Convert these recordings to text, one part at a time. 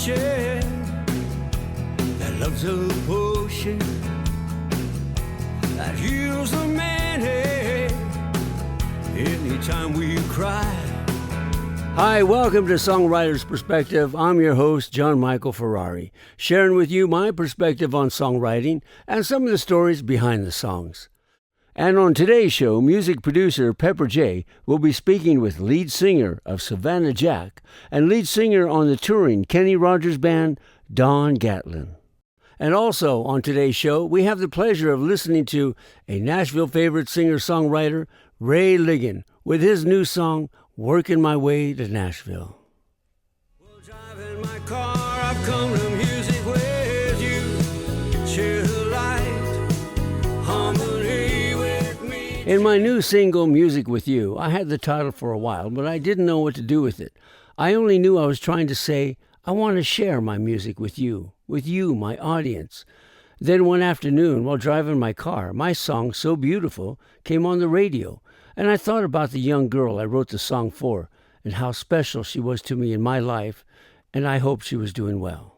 share that love's a potion that heals the man anytime we cry. Hi, welcome to Songwriters Perspective. I'm your host, John Michael Ferrari, sharing with you my perspective on songwriting and some of the stories behind the songs. And on today's show, music producer Pepper J will be speaking with lead singer of Savannah Jack and lead singer on the touring Kenny Rogers Band, Don Gatlin. And also on today's show, we have the pleasure of listening to a Nashville favorite singer-songwriter, Ray Ligon, with his new song, Workin My Way to Nashville. Well, driving my car, I've come to music with you. Share the light, harmony with me. In my new single, Music With You, I had the title for a while, but I didn't know what to do with it. I only knew I was trying to say, I want to share my music with you, my audience. Then one afternoon, while driving my car, my song, So Beautiful, came on the radio. And I thought about the young girl I wrote the song for and how special she was to me in my life, and I hoped she was doing well.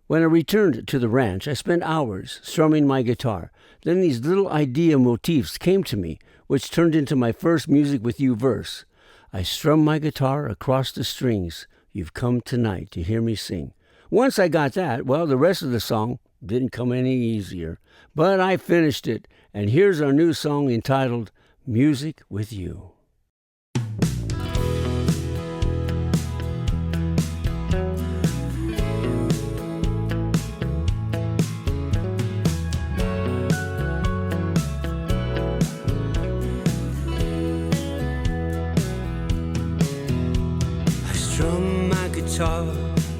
When I returned to the ranch, I spent hours strumming my guitar. Then these little idea motifs came to me, which turned into my first Music With You verse. I strummed my guitar across the strings. You've come tonight to hear me sing. Once I got that, well, the rest of the song didn't come any easier. But I finished it, and here's our new song entitled Music With You. I strum my guitar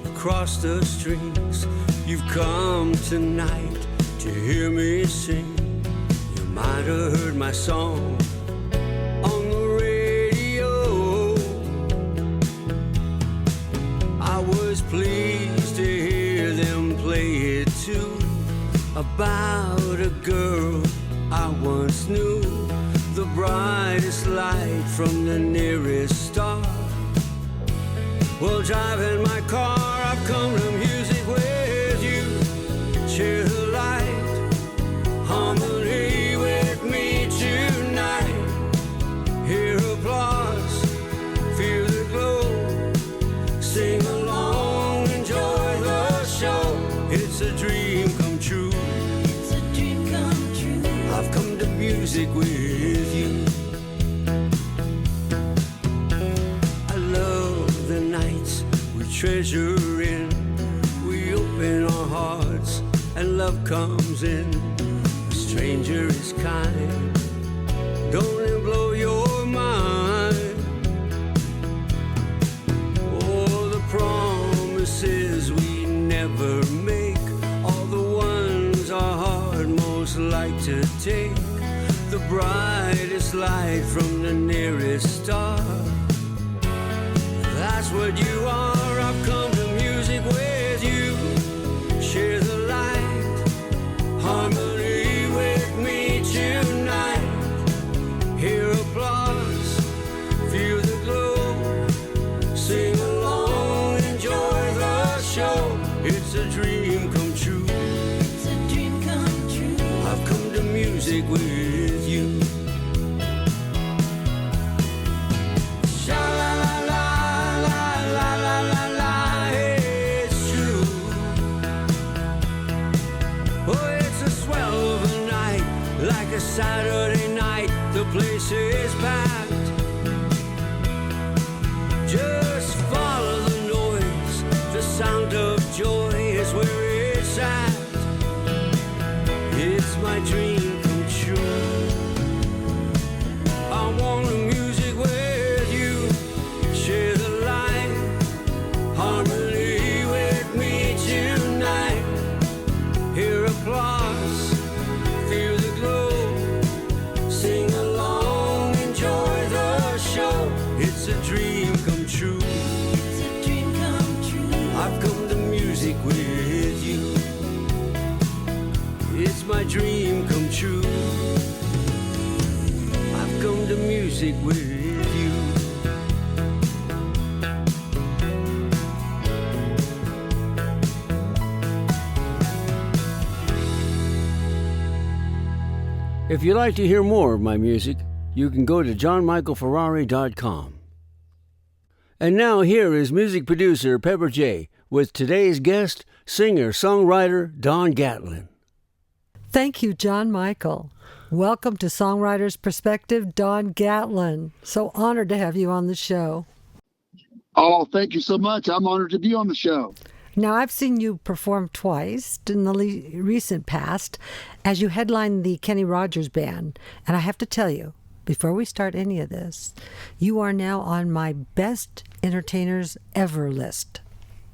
across the strings. You've come tonight to hear me sing. You might have heard my song on the radio. I was pleased to hear them play it too, about a girl I once knew, the brightest light from the nearest star. Well, driving my car, I've come to music with you. Share the light, harmony with me tonight. Hear applause, feel the glow. Sing along, enjoy the show. It's a dream come true. It's a dream come true. I've come to music with you. I love the nights we treasure in. We open our hearts and love comes in. A stranger is kind. Don't it blow your mind? Oh, the promises we never make, all the ones our heart most like to take. The brightest light from the nearest star. That's what you are. I've come to music with you. Share the light, harmony with me tonight. Hear applause, feel the glow. Sing along, enjoy the show. It's a dream come true. It's a dream come true. I've come to music with you. Saturday night, the place is packed. Just follow the noise, the sound of joy is where it's at. It's my dream come true. I want the music with you. Share the light, harmony with me tonight. Hear applause, feel the glow. Sing along, enjoy the show. It's a dream come true. It's a dream come true. I've come to music with you. It's my dream come true. I've come to music with you. If you'd like to hear more of my music, you can go to johnmichaelferrari.com. And now here is music producer Pepper J. with today's guest, singer-songwriter Don Gatlin. Thank you, John Michael. Welcome to Songwriters Perspective, Don Gatlin. So honored to have you on the show. Oh, thank you so much. I'm honored to be on the show. Now, I've seen you perform twice in the recent past as you headlined the Kenny Rogers Band. And I have to tell you, before we start any of this, you are now on my best entertainers ever list.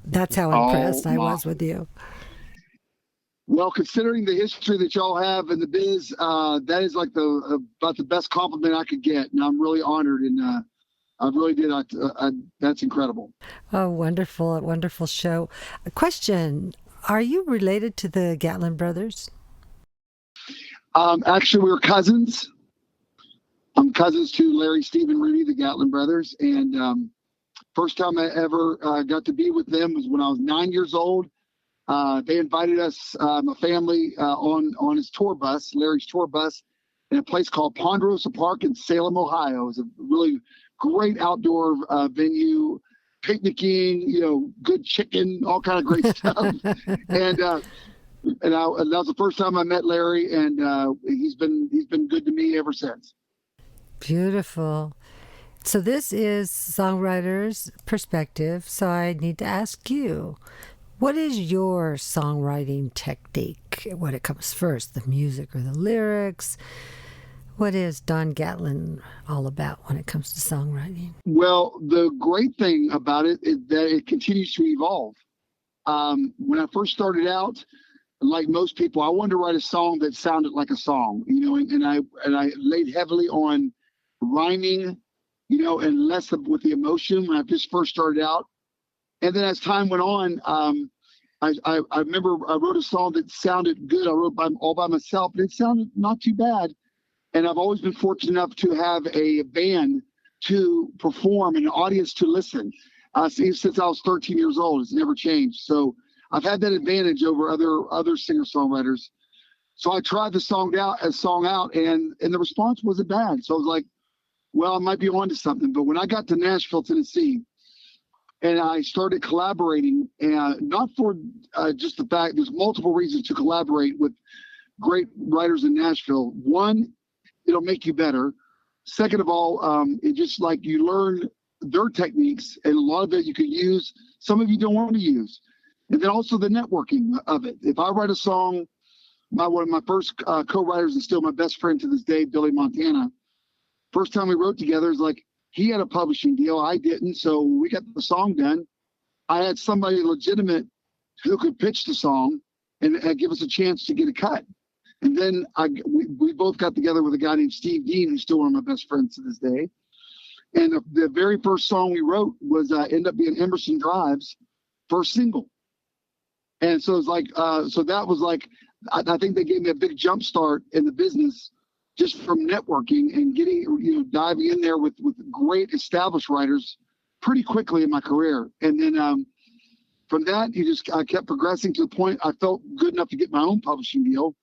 That's how impressed I was with you. Well, considering the history that y'all have in the biz, that is like about the best compliment I could get. And I'm really honored, and I really did. That's incredible. Oh, wonderful, a wonderful show. A question, are you related to the Gatlin brothers? Actually, we were cousins. I'm cousins to Larry, Steve, and Rudy, the Gatlin brothers. And first time I ever got to be with them was when I was 9 years old. They invited us, my family, on his tour bus, Larry's tour bus, in a place called Ponderosa Park in Salem, Ohio. It was a really great outdoor venue, picnicking, good chicken, all kind of great stuff. And that was the first time I met Larry, and he's been good to me ever since. Beautiful. So this is Songwriters Perspective. So I need to ask you, what is your songwriting technique? What it comes first, the music or the lyrics? What is Don Gatlin all about when it comes to songwriting? Well, the great thing about it is that it continues to evolve. When I first started out, like most people, I wanted to write a song that sounded like a song, and I laid heavily on rhyming, and less with the emotion when I just first started out. And then as time went on, I remember I wrote a song that sounded good. I wrote all by myself, and it sounded not too bad. And I've always been fortunate enough to have a band to perform and an audience to listen. Since I was 13 years old, it's never changed. So I've had that advantage over other singer-songwriters. So I tried the song out, and the response wasn't bad. So I was like, well, I might be onto something. But when I got to Nashville, Tennessee, and I started collaborating, and not for just the fact, there's multiple reasons to collaborate with great writers in Nashville. One, it'll make you better. Second of all, it just like you learn their techniques, and a lot of it you can use. Some of you don't want to use. And then also the networking of it. If I write a song, one of my first co-writers and still my best friend to this day, Billy Montana, first time we wrote together is like, he had a publishing deal, I didn't, so we got the song done. I had somebody legitimate who could pitch the song and give us a chance to get a cut. And then we both got together with a guy named Steve Dean, who's still one of my best friends to this day. And the very first song we wrote was ended up being Emerson Drive's first single. And so it's like, so that was like, I think they gave me a big jump start in the business just from networking and getting, diving in there with great established writers pretty quickly in my career. And then from that, I kept progressing to the point I felt good enough to get my own publishing deal.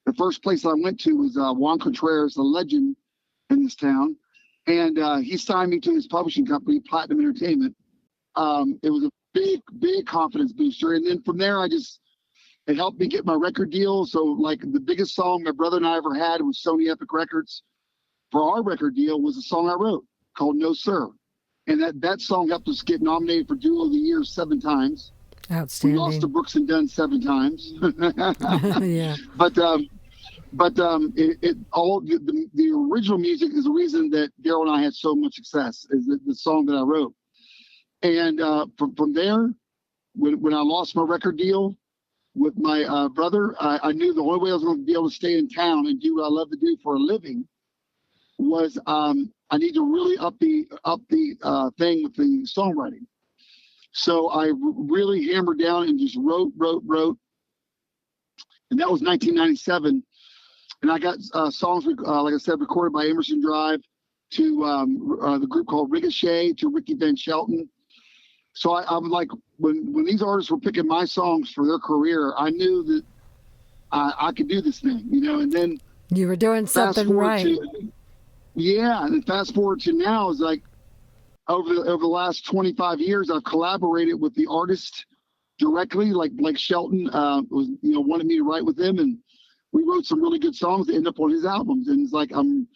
The first place I went to was Juan Contreras, a legend in this town. And he signed me to his publishing company, Platinum Entertainment. It was a big confidence booster. And then from there, it helped me get my record deal. So like the biggest song my brother and I ever had was Sony Epic Records. For our record deal was a song I wrote called No Sir. And that song helped us get nominated for Duo of the Year 7 times. Outstanding. We lost to Brooks and Dunn 7 times. Yeah. But all the original music is the reason that Daryl and I had so much success, is the song that I wrote. And from there, when I lost my record deal with my brother, I knew the only way I was going to be able to stay in town and do what I love to do for a living was I need to really up the thing with the songwriting. So I really hammered down and just wrote. And that was 1997. And I got songs, like I said, recorded by Emerson Drive to the group called Ricochet, to Ricky Van Shelton. So I was like, when these artists were picking my songs for their career, I knew that I could do this thing, And then You were doing something right. And fast forward to now is like over the last 25 years, I've collaborated with the artist directly, like Blake Shelton wanted me to write with him, and we wrote some really good songs that end up on his albums. And it's like and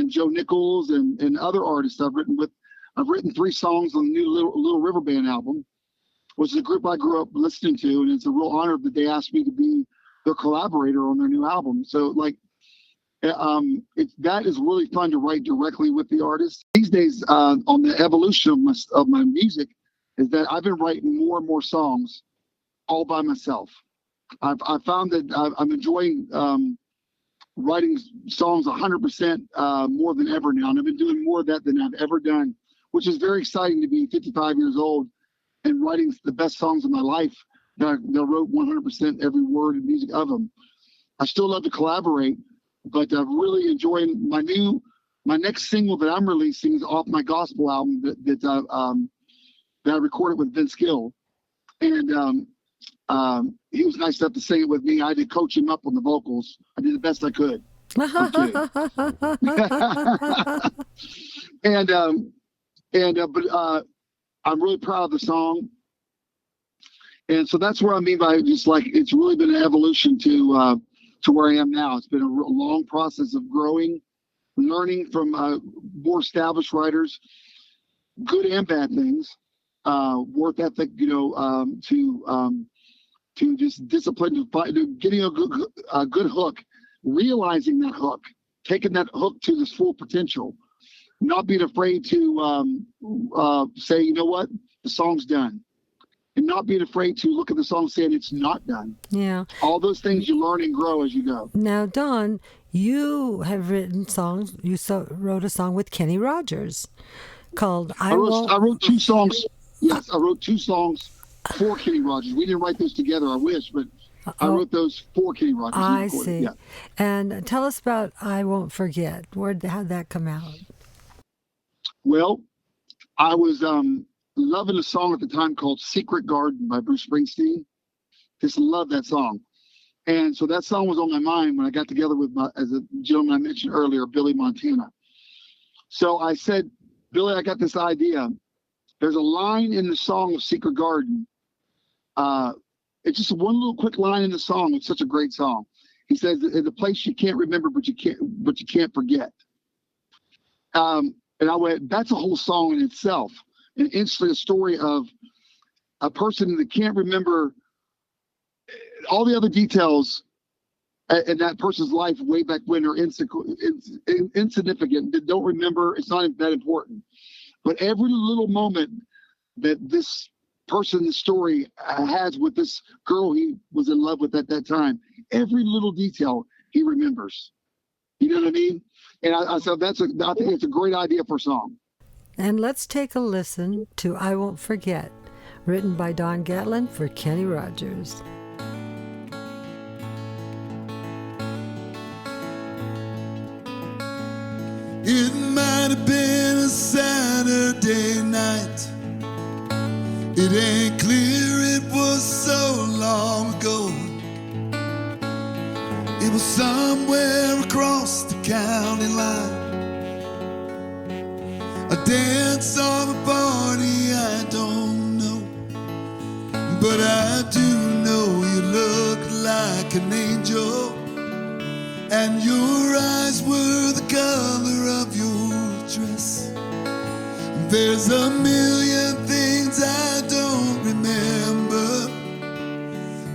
Joe Nichols and other artists I've written 3 songs on the new Little River Band album, which is a group I grew up listening to, and it's a real honor that they asked me to be their collaborator on their new album. So like, that is really fun to write directly with the artist. These days, on the evolution of my music, is that I've been writing more and more songs all by myself. I've found that I'm enjoying writing songs 100% more than ever now, and I've been doing more of that than I've ever done, which is very exciting to be 55 years old and writing the best songs of my life that I wrote 100% every word and music of them. I still love to collaborate, but I'm really enjoying my next single that I'm releasing is off my gospel album that I recorded with Vince Gill. And he was nice enough to sing it with me. I had to coach him up on the vocals. I did the best I could. I'm kidding. But I'm really proud of the song. And so that's what I mean by just like, it's really been an evolution to where I am now. It's been a long process of growing, learning from more established writers, good and bad things, work ethic, to just discipline, to getting a good hook, realizing that hook, taking that hook to its full potential, not being afraid to say, you know what, the song's done. And not being afraid to look at the song saying it's not done. Yeah. All those things you learn and grow as you go. Now, Don, you have written songs. You wrote a song with Kenny Rogers called I wrote 2 songs. Yes, I wrote 2 songs for Kenny Rogers. We didn't write those together, I wish, but I wrote those for Kenny Rogers. I see. Yeah. And tell us about I Won't Forget. How'd that come out? Well, I was loving a song at the time called Secret Garden by Bruce Springsteen. Just loved that song. And so that song was on my mind when I got together with as a gentleman I mentioned earlier, Billy Montana. So I said, Billy, I got this idea. There's a line in the song of Secret Garden. It's just one little quick line in the song. It's such a great song. He says, "In the place you can't remember, but you can't forget." And I went, that's a whole song in itself. And instantly a story of a person that can't remember all the other details in that person's life way back when are insignificant. They don't remember. It's not that important. But every little moment that this person in the story has with this girl he was in love with at that time, every little detail he remembers. You know what I mean? And I said, I think it's a great idea for a song. And let's take a listen to I Won't Forget, written by Don Gatlin for Kenny Rogers. It might have been a Saturday night. It ain't clear, it was so long ago. It was somewhere across the county line. A dance or a party, I don't know. But I do know you look like an angel, and your eyes were the color of your dress. There's a million things I don't remember,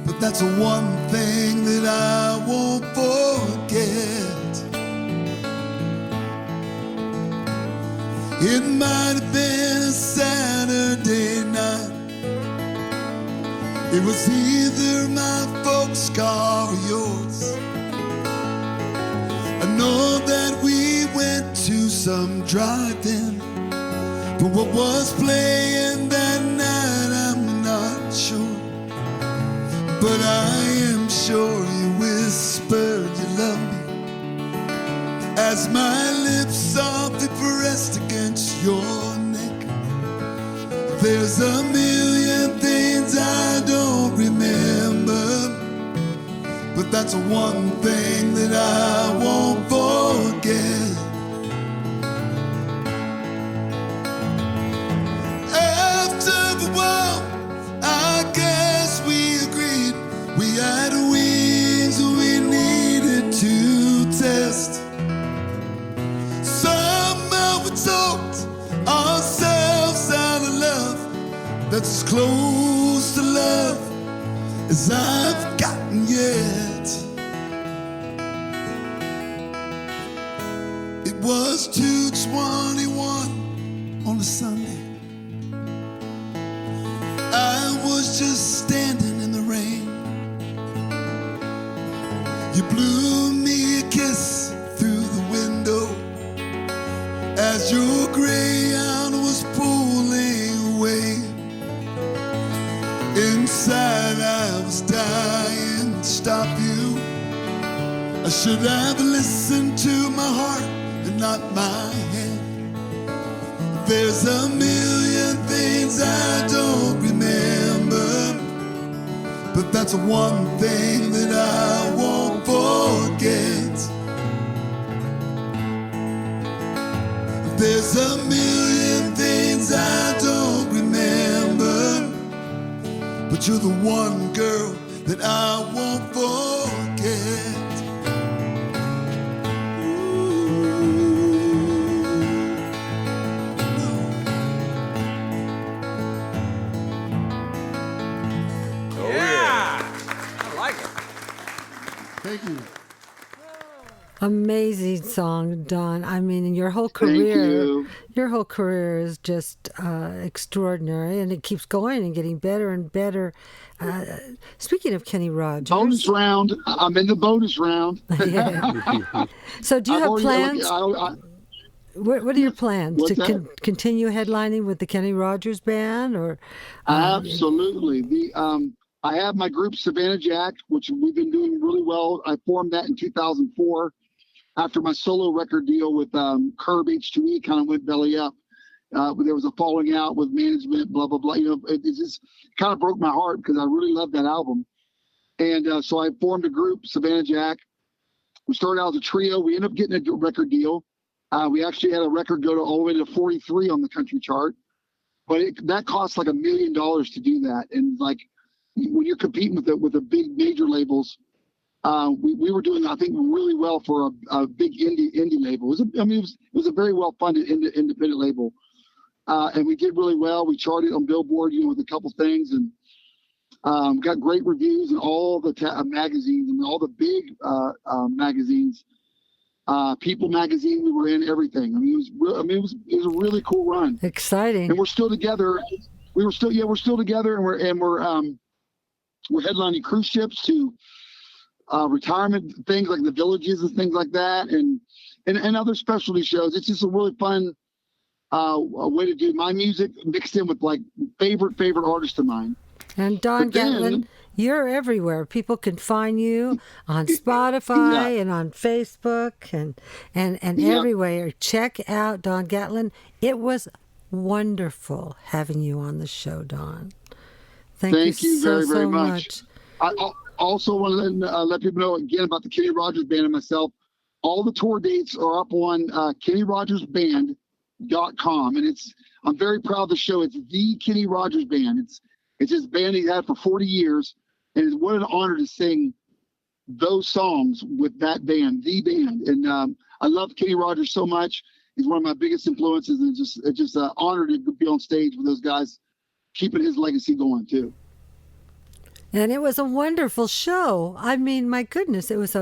but that's one thing that I won't forget. It might have been a Saturday night. It was either my folks' car or yours. I know that we went to some drive-in, but what was playing that night I'm not sure. But I am sure you whispered you love me as my lips softly pressed against your neck. There's a million things I don't remember, but but that's one thing that I won't forget. After a while, I guess we agreed we had wings we needed to test. Somehow we talked ourselves out of love. That's as close to love as I've gotten yet. It was 2:21 on a Sunday. I was just standing in the rain. You blew me a kiss through the window as your Greyhound was pulling away. Inside I was dying to stop you. I should have listened to my heart and not my head. There's a million things I don't remember, but that's one thing that I won't forget. There's a million things I don't remember, but you're the one girl that I won't forget. Thank you. Amazing song, Don. I mean, your whole Thank career, you. your whole career is just extraordinary, and it keeps going and getting better and better. Speaking of Kenny Rogers, Bonus round. I'm in the bonus round. Yeah. So, do you have plans? What are your plans What's to that? continue headlining with the Kenny Rogers Band, or Absolutely. I have my group Savannah Jack, which we've been doing really well. I formed that in 2004 after my solo record deal with Curb H2E kind of went belly up. There was a falling out with management, blah, blah, blah. You know, it just kind of broke my heart because I really loved that album. And so I formed a group, Savannah Jack. We started out as a trio. We ended up getting a record deal. We actually had a record go all the way to 43 on the country chart. But that cost like $1 million to do that. And like, when you're competing with the big major labels, we were doing, I think, really well for a big indie label. It was a very well funded independent label, and we did really well. We charted on Billboard, with a couple things, and got great reviews in all the magazines and all the big magazines. People magazine, we were in everything. It was a really cool run. exciting? And we're still together. We're still together, and we're headlining cruise ships to retirement things like the villages and things like that, and other specialty shows. It's just a really fun way to do my music mixed in with like favorite artists of mine. And Don Gatlin, you're everywhere. People can find you on Spotify and on Facebook and everywhere. Check out Don Gatlin. It was wonderful having you on the show, Don. Thank you very, so very much. I also want to let people know again about the Kenny Rogers Band and myself. All the tour dates are up on KennyRogersBand.com, and I'm very proud of the show. It's the Kenny Rogers Band. It's his band he's had for 40 years, and what an honor to sing those songs with that band, the band. And I love Kenny Rogers so much. He's one of my biggest influences, and it's just an honor to be on stage with those guys, keeping his legacy going too. And it was a wonderful show. I mean, my goodness, it was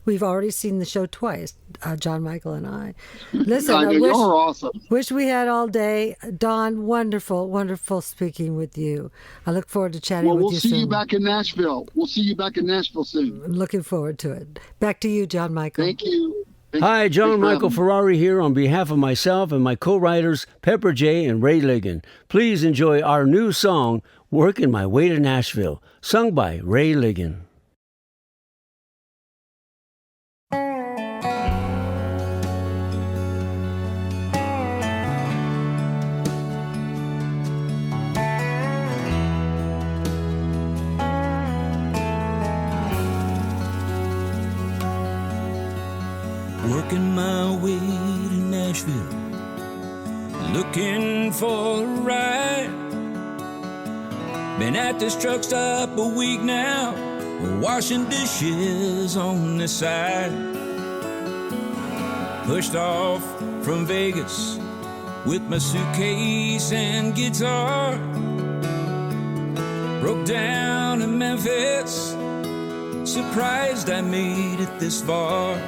we've already seen the show twice, John Michael and I. Listen, I you're awesome. Wish we had all day. Don, wonderful, wonderful speaking with you. I look forward to chatting with you soon. We'll see you back in Nashville. We'll see you back in Nashville soon. I'm looking forward to it. Back to you, John Michael. Thank you. Hi, John Michael Ferrari here on behalf of myself and my co-writers Pepper J. and Ray Ligon. Please enjoy our new song, Workin My Way to Nashville, sung by Ray Ligon. Working my way to Nashville, looking for a ride. Been at this truck stop a week now, washing dishes on the side. Pushed off from Vegas with my suitcase and guitar. Broke down in Memphis, surprised I made it this far.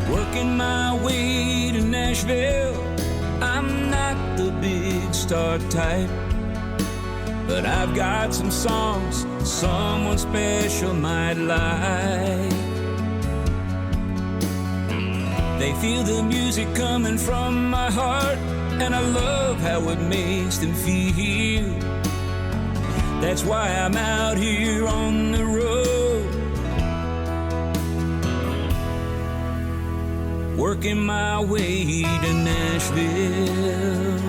Working my way to Nashville, I'm not the big star type, but I've got some songs someone special might like. They feel the music coming from my heart, and I love how it makes them feel. That's why I'm out here on the road, working my way to Nashville.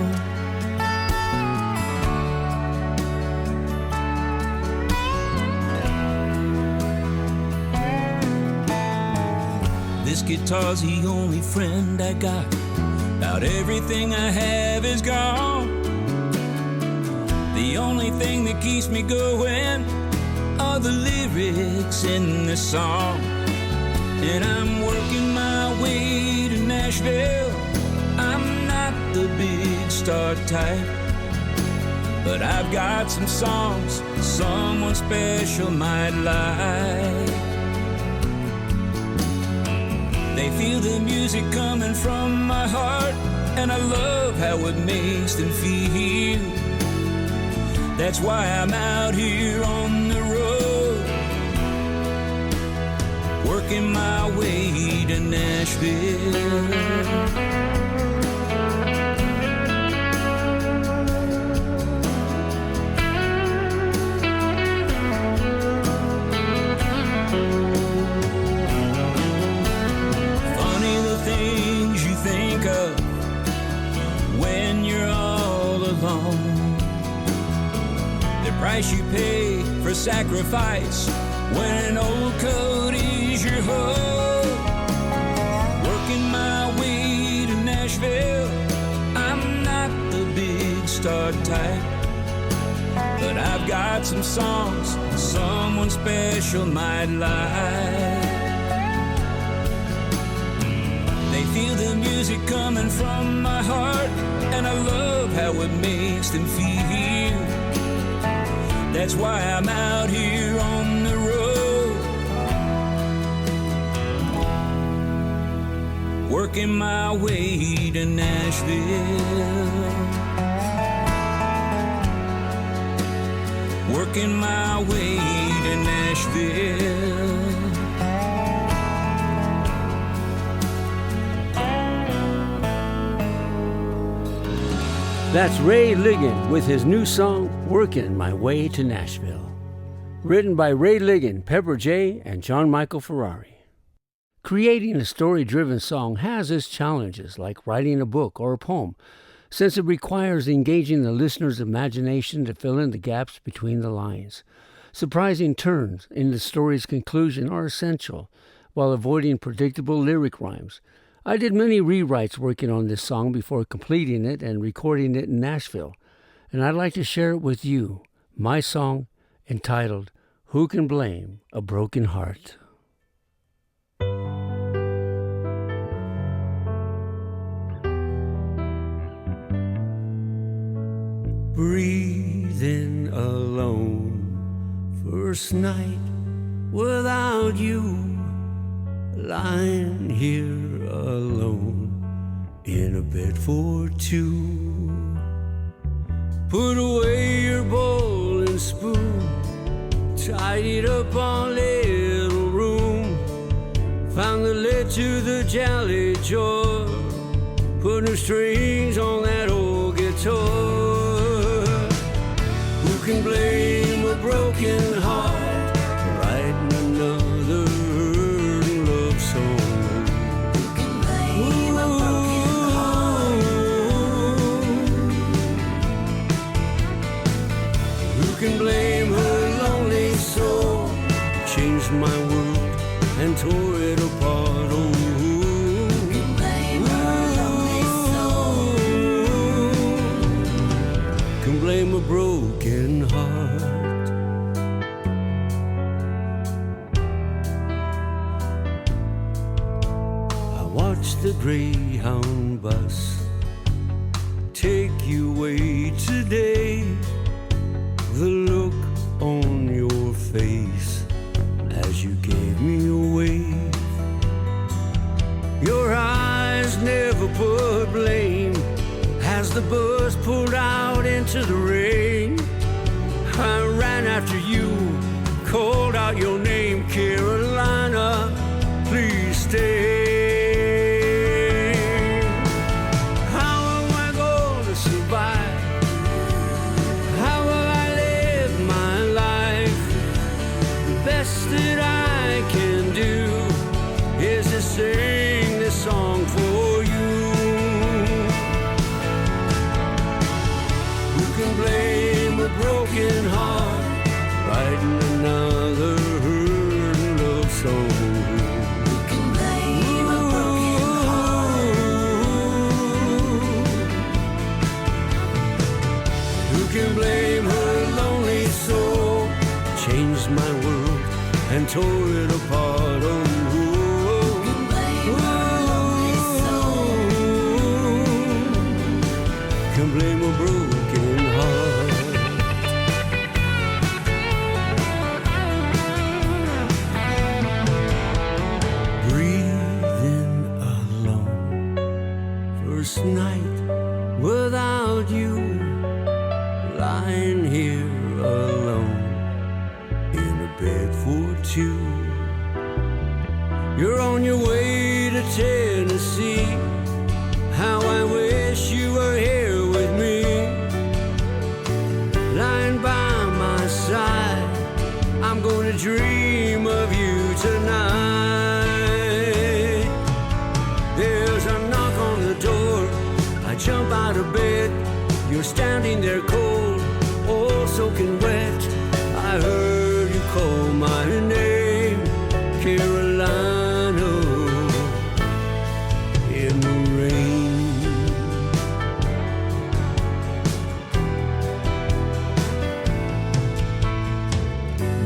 This guitar's the only friend I got. About everything I have is gone. The only thing that keeps me going are the lyrics in this song. And I'm working my way to Nashville. I'm not the big star type, but I've got some songs someone special might like. They feel the music coming from my heart, and I love how it makes them feel. That's why I'm out here on the road, working my way to Nashville. Price you pay for sacrifice when an old coat is your home. Working my way to Nashville, I'm not the big star type, but I've got some songs someone special might like. They feel the music coming from my heart, and I love how it makes them feel. That's why I'm out here on the road, working my way to Nashville. Working my way to Nashville. That's Ray Ligon with his new song, Workin My Way to Nashville. Written by Ray Ligon, Pepper J., and John Michael Ferrari. Creating a story-driven song has its challenges, like writing a book or a poem, since it requires engaging the listener's imagination to fill in the gaps between the lines. Surprising turns in the story's conclusion are essential, while avoiding predictable lyric rhymes. I did many rewrites working on this song before completing it and recording it in Nashville, and I'd like to share it with you, my song entitled, Who Can Blame a Broken Heart? Breathing alone, first night without you. Lying here alone in a bed for two. Put away your bowl and spoon, tidied up our little room. Found the lid to the jolly joy, put new strings on that old guitar. Who can blame a broken heart for writing another love song? Who can blame a broken heart? Who can blame her lonely soul? Changed my world and tore it apart. Oh, watch the Greyhound bus take you away today. The look on your face as you gave me away. Your eyes never put blame as the bus pulled out into the rain. I ran after you, called out your name, Carolina, please stay. How am I going to survive? How will I live my life? The best that I can do is to sing this song for you. Who can blame a broken heart writing another love song? Who can blame a broken heart? Who can blame her lonely soul? Changed my world and tore it apart. Oh, can blame a broken heart. Breathing alone, first night without you, lying here alone in a bed for two. You're on your way to Tennessee. How I wish you were here with me, lying by my side. I'm gonna dream of you tonight. There's a knock on the door. I jump out of bed. You're standing there cold, oh soaking wet. I heard you call my name, Carolina, in the rain.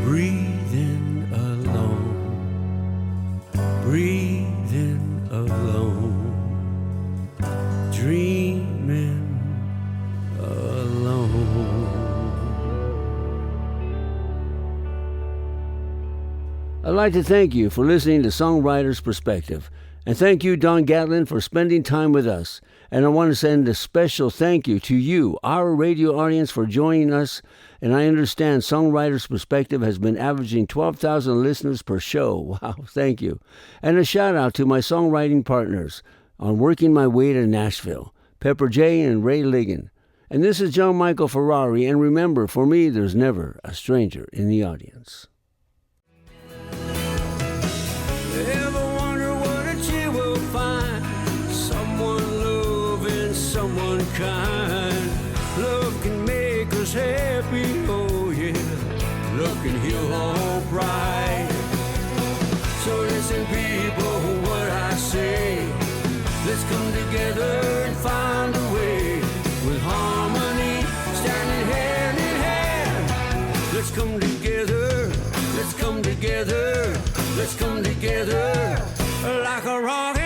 Breathing alone, breathing alone, dreaming alone. I'd like to thank you for listening to Songwriters Perspective. And thank you, Don Gatlin, for spending time with us. And I want to send a special thank you to you, our radio audience, for joining us. And I understand Songwriters Perspective has been averaging 12,000 listeners per show. Wow, thank you. And a shout out to my songwriting partners on Working My Way to Nashville, Pepper J. and Ray Ligon. And this is John Michael Ferrari. And remember, for me, there's never a stranger in the audience. Ever wonder what a chill will find? Someone loving, someone kind. Love can make us happy, oh yeah. Love can heal all pride. So listen people, what I say. Let's come together and find a way. With harmony, standing hand in hand. Let's come together, let's come together. Let's come together like a rock